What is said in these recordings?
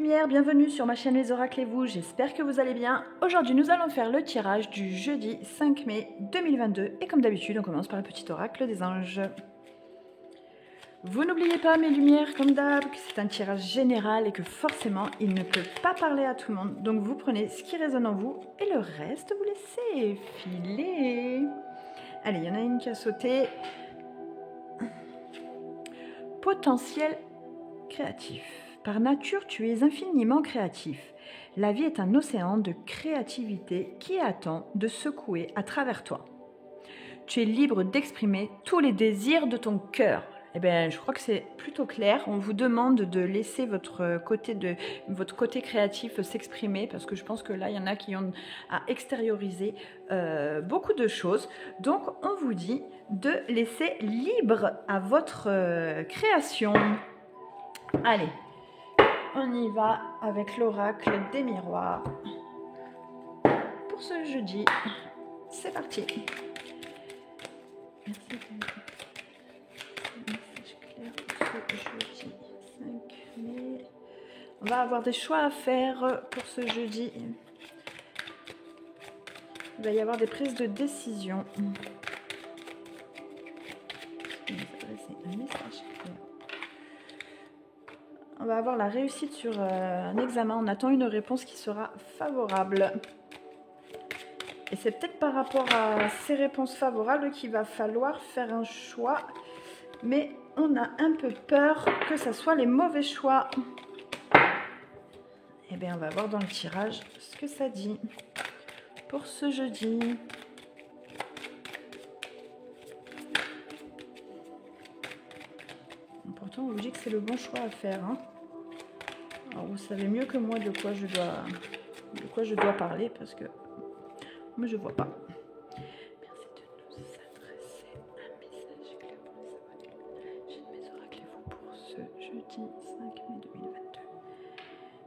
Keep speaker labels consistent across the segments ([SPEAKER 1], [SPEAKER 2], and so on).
[SPEAKER 1] lumières, bienvenue sur ma chaîne Les Oracles et vous, j'espère que vous allez bien. Aujourd'hui nous allons faire le tirage du jeudi 5 mai 2022 et comme d'habitude on commence par le petit oracle des anges. Vous n'oubliez pas mes lumières comme d'hab que c'est un tirage général et que forcément il ne peut pas parler à tout le monde. Donc vous prenez ce qui résonne en vous et le reste vous laissez filer. Allez, il y en a une qui a sauté. Potentiel créatif. Par nature, tu es infiniment créatif. La vie est un océan de créativité qui attend de secouer à travers toi. Tu es libre d'exprimer tous les désirs de ton cœur. Eh bien, je crois que c'est plutôt clair. On vous demande de laisser votre côté créatif s'exprimer parce que je pense que là, il y en a qui ont à extérioriser beaucoup de choses. Donc, on vous dit de laisser libre à votre création. Allez, on y va avec l'oracle des miroirs. Pour ce jeudi, c'est parti. Merci. Message clair pour ce jeudi 5 mai. On va avoir des choix à faire pour ce jeudi. Il va y avoir des prises de décision. Un message clair. On va avoir la réussite sur un examen. On attend une réponse qui sera favorable. Et c'est peut-être par rapport à ces réponses favorables qu'il va falloir faire un choix. Mais on a un peu peur que ce soit les mauvais choix. Eh bien, on va voir dans le tirage ce que ça dit pour ce jeudi. Pourtant, on vous dit que c'est le bon choix à faire. Hein. Alors, vous savez mieux que moi de quoi je dois parler parce que moi, je ne vois pas. Merci de nous adresser un message clair pour les oracles. J'ai mes oracles et vous pour ce jeudi 5 mai 2022.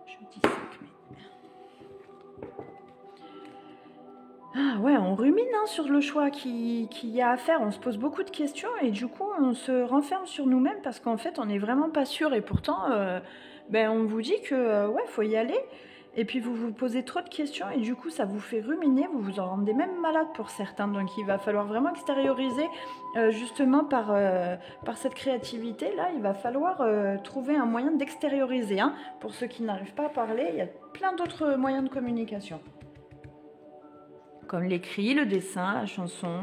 [SPEAKER 1] Jeudi 5 mai. Ah ouais, on rumine hein, sur le choix qu'il y a à faire. On se pose beaucoup de questions et du coup, on se renferme sur nous-mêmes parce qu'en fait, on n'est vraiment pas sûr. Et pourtant, on vous dit que ouais, faut y aller. Et puis, vous vous posez trop de questions et du coup, ça vous fait ruminer. Vous vous en rendez même malade pour certains. Donc, il va falloir vraiment extérioriser justement par cette créativité-là. Il va falloir trouver un moyen d'extérioriser. Hein. Pour ceux qui n'arrivent pas à parler, il y a plein d'autres moyens de communication. Comme l'écrit, le dessin, la chanson.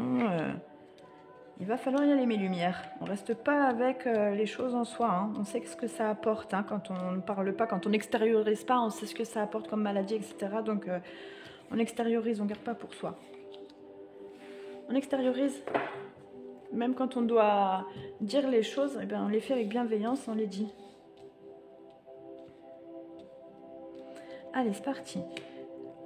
[SPEAKER 1] Il va falloir y aller, mes lumières. On ne reste pas avec les choses en soi. Hein. On sait ce que ça apporte. Hein. Quand on ne parle pas, quand on n'extériorise pas, on sait ce que ça apporte comme maladie, etc. Donc, on extériorise, on ne garde pas pour soi. On extériorise. Même quand on doit dire les choses, eh bien, on les fait avec bienveillance, on les dit. Allez, c'est parti.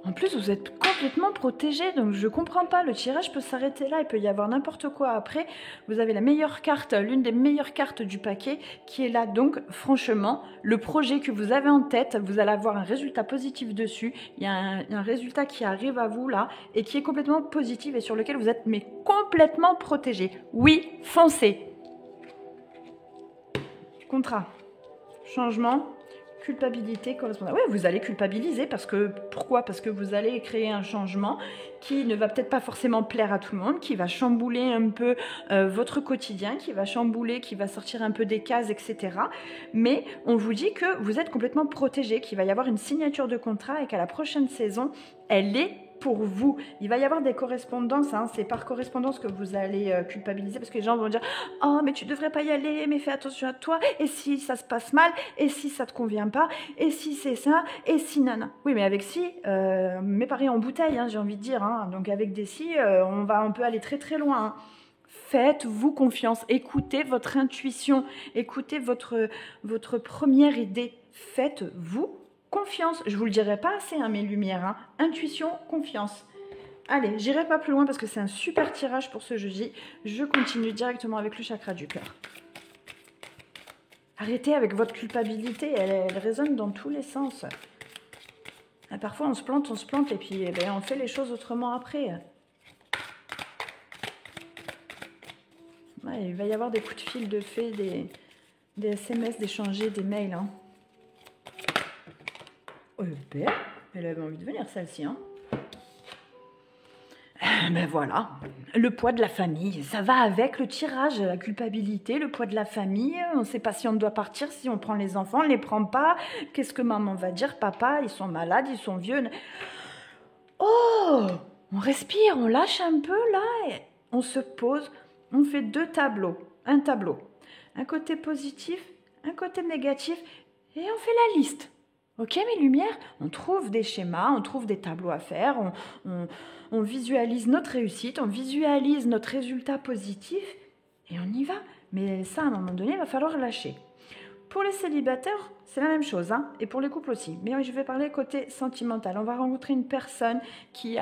[SPEAKER 1] En plus, vous êtes complètement protégé, donc je comprends pas. Le tirage peut s'arrêter là, il peut y avoir n'importe quoi après. Vous avez la meilleure carte, l'une des meilleures cartes du paquet qui est là. Donc, franchement, le projet que vous avez en tête, vous allez avoir un résultat positif dessus. Il y a un résultat qui arrive à vous là et qui est complètement positif et sur lequel vous êtes mais complètement protégé. Oui, foncez. Contrat. Changement. Culpabilité, correspondance. Oui, vous allez culpabiliser parce que, pourquoi? Parce que vous allez créer un changement qui ne va peut-être pas forcément plaire à tout le monde, qui va chambouler un peu votre quotidien, qui va chambouler, qui va sortir un peu des cases, etc. Mais on vous dit que vous êtes complètement protégé, qu'il va y avoir une signature de contrat et qu'à la prochaine saison, elle est pour vous. Il va y avoir des correspondances, hein. C'est par correspondance que vous allez culpabiliser parce que les gens vont dire « Oh, mais tu devrais pas y aller, mais fais attention à toi, et si ça se passe mal, et si ça te convient pas, et si c'est ça, et si nana. » Oui, mais avec si, mais pareil en bouteille, hein, j'ai envie de dire. Hein. Donc avec des si, on peut aller très très loin. Hein. Faites-vous confiance, écoutez votre intuition, écoutez votre première idée. Faites-vous confiance, je vous le dirai pas assez, hein, mes lumières. Hein. Intuition, confiance. Allez, j'irai pas plus loin parce que c'est un super tirage pour ce jeudi. Je continue directement avec le chakra du cœur. Arrêtez avec votre culpabilité, elle résonne dans tous les sens. Et parfois on se plante et puis on fait les choses autrement après. Ouais, il va y avoir des coups de fil de fait, des SMS, d'échanger, des mails. Hein. Oh, ben, elle avait envie de venir, celle-ci, hein. Ben voilà, le poids de la famille, ça va avec le tirage, la culpabilité, le poids de la famille. On ne sait pas si on doit partir, si on prend les enfants, on ne les prend pas. Qu'est-ce que maman va dire? Papa, ils sont malades, ils sont vieux. Oh, on respire, on lâche un peu là, et on se pose, on fait 2 tableaux, un tableau, un côté positif, un côté négatif, et on fait la liste. Ok mes lumières, on trouve des schémas, on trouve des tableaux à faire, on visualise notre réussite, on visualise notre résultat positif, et on y va. Mais ça, à un moment donné, il va falloir lâcher. Pour les célibataires, c'est la même chose, hein, et pour les couples aussi. Mais je vais parler côté sentimental. On va rencontrer une personne qui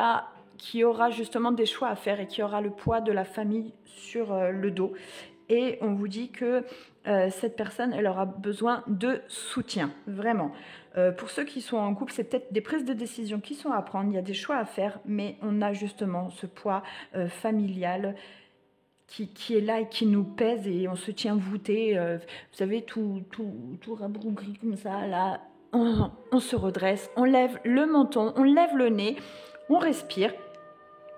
[SPEAKER 1] aura justement des choix à faire et qui aura le poids de la famille sur le dos. Et on vous dit que cette personne, elle aura besoin de soutien, vraiment. Pour ceux qui sont en couple, c'est peut-être des prises de décision qui sont à prendre, il y a des choix à faire, mais on a justement ce poids familial qui est là et qui nous pèse et on se tient voûté, vous savez, tout rabrougri comme ça, là, on se redresse, on lève le menton, on lève le nez, on respire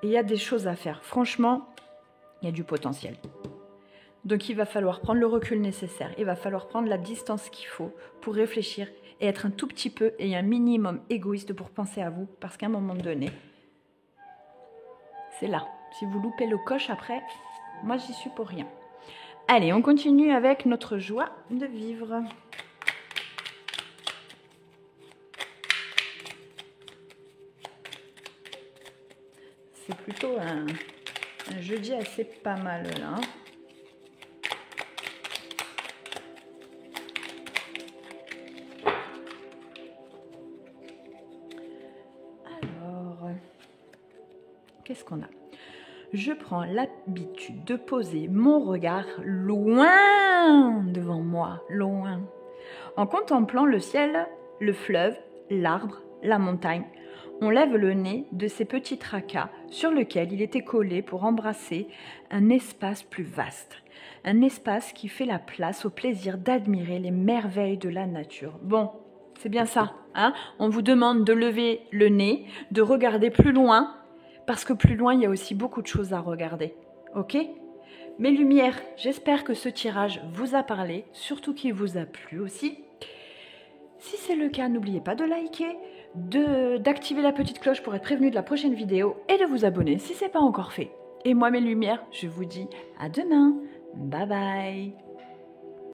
[SPEAKER 1] et il y a des choses à faire. Franchement, il y a du potentiel. Donc il va falloir prendre le recul nécessaire, il va falloir prendre la distance qu'il faut pour réfléchir et être un tout petit peu et un minimum égoïste pour penser à vous, parce qu'à un moment donné, c'est là. Si vous loupez le coche après, moi j'y suis pour rien. Allez, on continue avec notre joie de vivre. C'est plutôt un jeudi assez pas mal là. Alors, qu'est-ce qu'on a? Je prends l'habitude de poser mon regard loin devant moi, loin, en contemplant le ciel, le fleuve, l'arbre, la montagne. On lève le nez de ces petits tracas sur lequel il était collé pour embrasser un espace plus vaste, un espace qui fait la place au plaisir d'admirer les merveilles de la nature. Bon, c'est bien ça, hein? On vous demande de lever le nez, de regarder plus loin, parce que plus loin, il y a aussi beaucoup de choses à regarder. Ok? Mes lumières, j'espère que ce tirage vous a parlé, surtout qu'il vous a plu aussi. Si c'est le cas, n'oubliez pas de liker, d'activer la petite cloche pour être prévenu de la prochaine vidéo et de vous abonner si ce n'est pas encore fait. Et moi, mes lumières, je vous dis à demain. Bye bye!